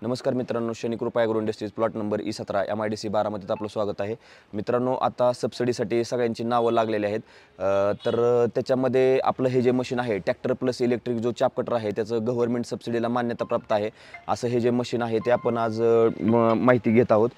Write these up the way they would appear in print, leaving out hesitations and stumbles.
नमस्कार मित्रांनो, शनी कृपा agro industries plot number E17 MIDC बारामतीत आपलं स्वागत आहे. मित्रांनो, आता सबसिडीसाठी सगळ्यांची नावं लागलेली आहेत. तर त्याच्यामध्ये आपलं हे जे मशीन आहे ट्रॅक्टर प्लस इलेक्ट्रिक जो चाप कटर आहे त्याचं गव्हर्नमेंट सबसिडीला मान्यता प्राप्त आहे. असं हे जे मशीन आहे ते आपण आज माहिती घेत आहोत.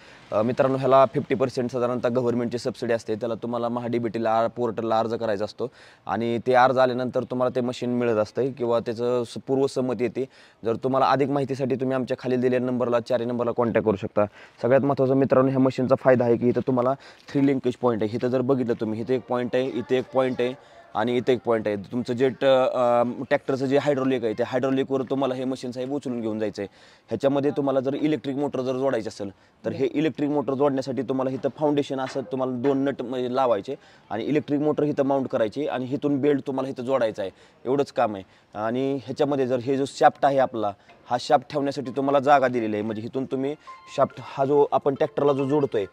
मित्रांनो, ह्याला 50% साधारणतः गव्हर्नमेंटची सबसिडी असते. त्याला तुम्हाला महाडीबीटीला पोर्टलला अर्ज करायचा असतो आणि ते अर्ज आल्यानंतर तुम्हाला ते मशीन मिळत असतं किंवा त्याचं पूर्वसंमती येते. जर तुम्हाला अधिक माहितीसाठी तुम्ही आमच्या खाली दिलेल्या नंबरला 4 नंबरला कॉन्टॅक्ट करू शकता. सगळ्यात महत्त्वाचं मित्रांनो, ह्या मशीनचा फायदा आहे की इथं तुम्हाला 3 लिंकेज पॉईंट आहे. इथं जर बघितलं तुम्ही, इथे एक पॉईंट आहे, इथे एक पॉईंट आहे आणि इथे एक पॉईंट आहे. तुमचं जे ट्रॅक्टरचं जे हायड्रोलिक आहे त्या हायड्रोलिकवर तुम्हाला हे मशीन साहेब उचलून घेऊन जायचं आहे. ह्याच्यामध्ये तुम्हाला जर इलेक्ट्रिक मोटर जर जोडायचं असेल तर हे इलेक्ट्रिक मोटर जोडण्यासाठी तुम्हाला इथं फाउंडेशन असं तुम्हाला 2 नट म्हणजे लावायचे आणि इलेक्ट्रिक मोटर इथं माउंट करायची आणि इथून बेल्ट तुम्हाला इथं जोडायचा आहे. एवढंच काम आहे. आणि ह्याच्यामध्ये जर हे जो शाफ्ट आहे आपला, हा शाफ्ट ठेवण्यासाठी तुम्हाला जागा दिलेली आहे. म्हणजे इथून तुम्ही शाफ्ट हा जो आपण ट्रॅक्टरला जो जोडतोय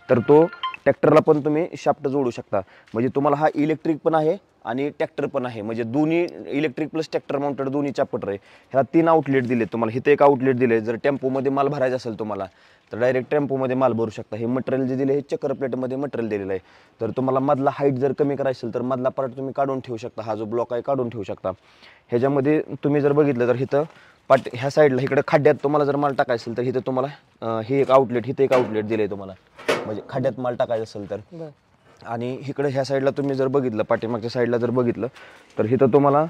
तर तो ट्रॅक्टरला पण तुम्ही शाफ्ट जोडू शकता. म्हणजे तुम्हाला हा इलेक्ट्रिक पण आहे आणि ट्रॅक्टर पण आहे. म्हणजे दोन्ही इलेक्ट्रिक प्लस ट्रॅक्टर माउंटेड दोन्ही चाप कटर आहे. ह्याला 3 आउटलेट दिले तुम्हाला. इथे एक आउटलेट दिले. जर टेम्पोमध्ये माल भरायचा असेल तुम्हाला तर डायरेक्ट टेम्पोमध्ये माल भरू शकता. हे मटेरियल जे दिले हे चक्कर प्लेटमध्ये मटेरियल दिलेलं आहे. तर तुम्हाला मधला हाईट जर कमी करायचं असेल तर मधला पार्ट तुम्ही काढून ठेवू शकता. हा जो ब्लॉक आहे काढून ठेवू शकता. ह्याच्यामध्ये तुम्ही जर बघितलं तर इथं ह्या साईडला इकडे खड्ड्यात तुम्हाला जर माल टाकायचा असेल तर इथं तुम्हाला हे एक आउटलेट, इथे एक आउटलेट दिले तुम्हाला. म्हणजे खड्ड्यात माल टाकायचा असेल तर. आणि इकडे ह्या साईडला तुम्ही जर बघितलं, पाठीमागच्या साईडला जर बघितलं तर इथं तुम्हाला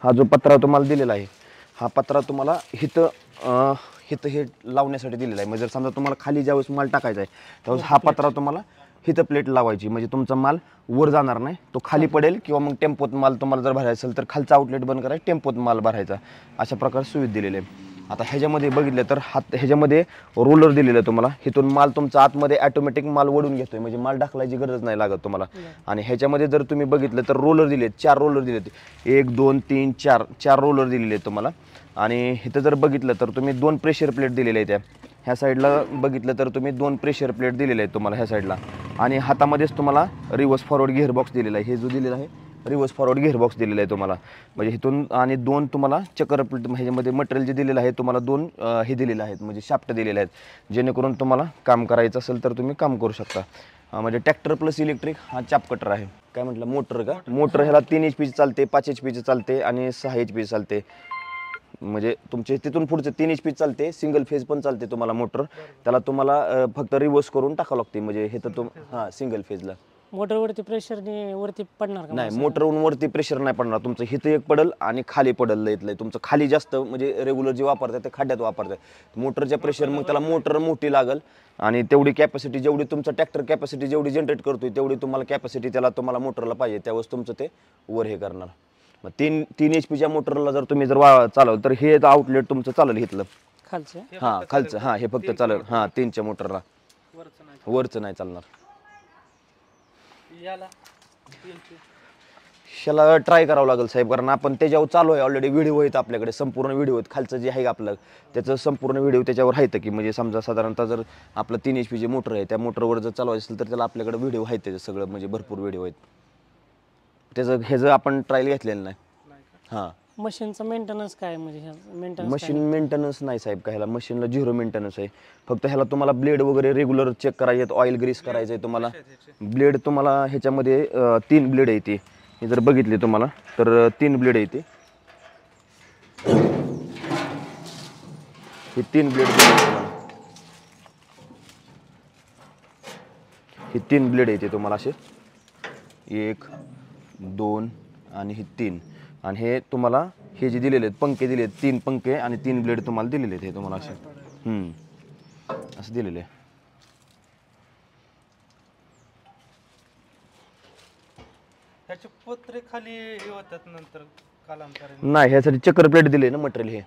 हा जो पत्रा तुम्हाला दिलेला आहे, हा पत्रा तुम्हाला इथं हे लावण्यासाठी दिलेला आहे. म्हणजे जर समजा तुम्हाला खाली ज्यावेळेस माल टाकायचा आहे त्यावेळेस हा पत्रा तुम्हाला इथं प्लेट लावायची. म्हणजे तुमचा माल वर जाणार नाही, तो खाली पडेल. किंवा मग टेम्पोत माल तुम्हाला जर भरायचा असेल तर खालचा आउटलेट बंद करायचा, टेम्पोत माल भरायचा. अशा प्रकारे सुविधा दिलेली आहे. आता ह्याच्यामध्ये बघितलं तर ह्याच्यामध्ये रोलर दिलेलं आहे तुम्हाला. इथून माल तुमचा आतमध्ये ऑटोमॅटिक माल वळून घेतोय. म्हणजे माल ढकलायची गरज नाही लागत तुम्हाला. आणि ह्याच्यामध्ये जर तुम्ही बघितलं तर रोलर दिलेत, 4 रोलर दिलेत. 1 2 3 4 रोलर दिलेले आहेत तुम्हाला. आणि इथं जर बघितलं तर तुम्ही 2 प्रेशर प्लेट दिलेल्या आहेत. ह्या साईडला बघितलं तर तुम्ही 2 प्रेशर प्लेट दिलेले आहेत तुम्हाला ह्या साईडला. आणि हातामध्येच तुम्हाला रिव्हर्स फॉरवर्ड गिअरबॉक्स दिलेला आहे. हे जो दिलेला आहे रिव्हर्स फॉरवर्ड गिअरबॉक्स दिलेला आहे तुम्हाला. म्हणजे इथून आणि 2 तुम्हाला चक्कर प्लेट ह्याच्यामध्ये मटेरियल जे दिलेलं आहे तुम्हाला 2 हे दिलेले आहेत, म्हणजे शाफ्ट दिलेले आहेत. जेणेकरून तुम्हाला काम करायचं असेल तर तुम्ही काम करू शकता. म्हणजे ट्रॅक्टर प्लस इलेक्ट्रिक हा चाप कटर आहे. काय म्हटलं, मोटर का? मोटर ह्याला 3 HP चालते, 5 HP चालते आणि 6 HP चालते. म्हणजे तुमचे तिथून पुढचे 3 HP चालते. सिंगल फेज पण चालते तुम्हाला मोटर. त्याला तुम्हाला फक्त रिव्हर्स करून टाकावं लागते. म्हणजे हे तर हां सिंगल फेजला मोटरवरती प्रेशरने वरती पडणार का? नाही, मोटरवरून वरती प्रेशर नाही पडणार. तुमचं हिथं एक पडल आणि खाली पडल. इथलं तुमचं खाली जास्त म्हणजे रेग्युलर जे वापरतात ते खड्ड्यात वापरतात. मोटरच्या प्रेशर मग त्याला मोटर मोठी लागल आणि तेवढी कॅपॅसिटी जेवढी तुमचा ट्रॅक्टर कॅपॅसिटी जेवढी जनरेट करतोय तेवढी तुम्हाला कॅपॅसिटी त्याला तुम्हाला मोटरला पाहिजे. त्यावेळेस तुमचं ते वर हे करणार. मग 3 HPच्या मोटरला जर तुम्ही जर चालवलं तर हे आउटलेट तुमचं चालेल इथलं खालचं. हां खालचं. हां हे फक्त चालेल. हां 3च्या मोटरला, वरचं नाही चालणार. ह्याला ट्राय करावं लागेल साहेब, कारण आपण त्याच्यावर चालू आहे ऑलरेडी. व्हिडिओ आहेत आपल्याकडे, संपूर्ण व्हिडिओ आहेत. खालचं जे आहे आपलं त्याचं संपूर्ण व्हिडिओ त्याच्यावर आहेत की म्हणजे समजा साधारणतः जर आपलं 3 HP जे मोटर आहे त्या मोटरवर जर चालवायचं असेल तर त्याला आपल्याकडे व्हिडिओ आहेत त्याचं सगळं, म्हणजे भरपूर व्हिडिओ आहेत त्याचं. ह्याचं आपण ट्रायल घेतलेलं नाही. हां मशीनचं मेंटेनन्स काय? म्हणजे मेंटेनन्स मशीन मेंटेनन्स नाही साहेब का, ह्याला मशीनला 0 मेंटेनन्स आहे. फक्त ह्याला तुम्हाला ब्लेड वगैरे रेग्युलर चेक करायचे आहेत, ऑइल ग्रीस करायचं आहे तुम्हाला. ब्लेड तुम्हाला ह्याच्यामध्ये 3 ब्लेड आहे. ते जर बघितले तुम्हाला तर 3 ब्लेड आहे. हे 3 ब्लेड तुम्हाला, हे 3 ब्लेड येते तुम्हाला असे 1 2 आणि हे 3. आणि हे तुम्हाला हे जे दिलेले आहेत पंखे दिले आहेत, 3 पंखे आणि 3 ब्लेड तुम्हाला दिलेले आहेत. हे तुम्हाला असे असं दिलेले आहे. त्याचे पत्रे खाली हे होतात नंतर कालांतराने. नाही, ह्यासाठी चक्कर प्लेट दिले ना मटेरियल. हे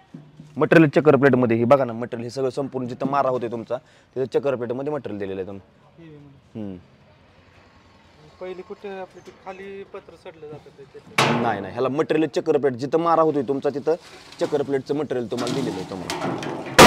मटेरियल चक्कर प्लेटमध्ये हे बघा ना, मटेरियल हे सगळं संपूर्ण जिथं मारा होते तुमचा तिथं चक्कर प्लेटमध्ये मटेरियल दिलेलं आहे तुम्ही. पहिली कुठे आपली ती खाली पत्र सडलं जातं नाही नाही, ह्याला मटेरियल चक्कर प्लेट जिथं मारा होतोय तुमचा तिथं चक्कर प्लेटचं मटेरियल तुम्हाला दिलेलं आहे तुम्हाला.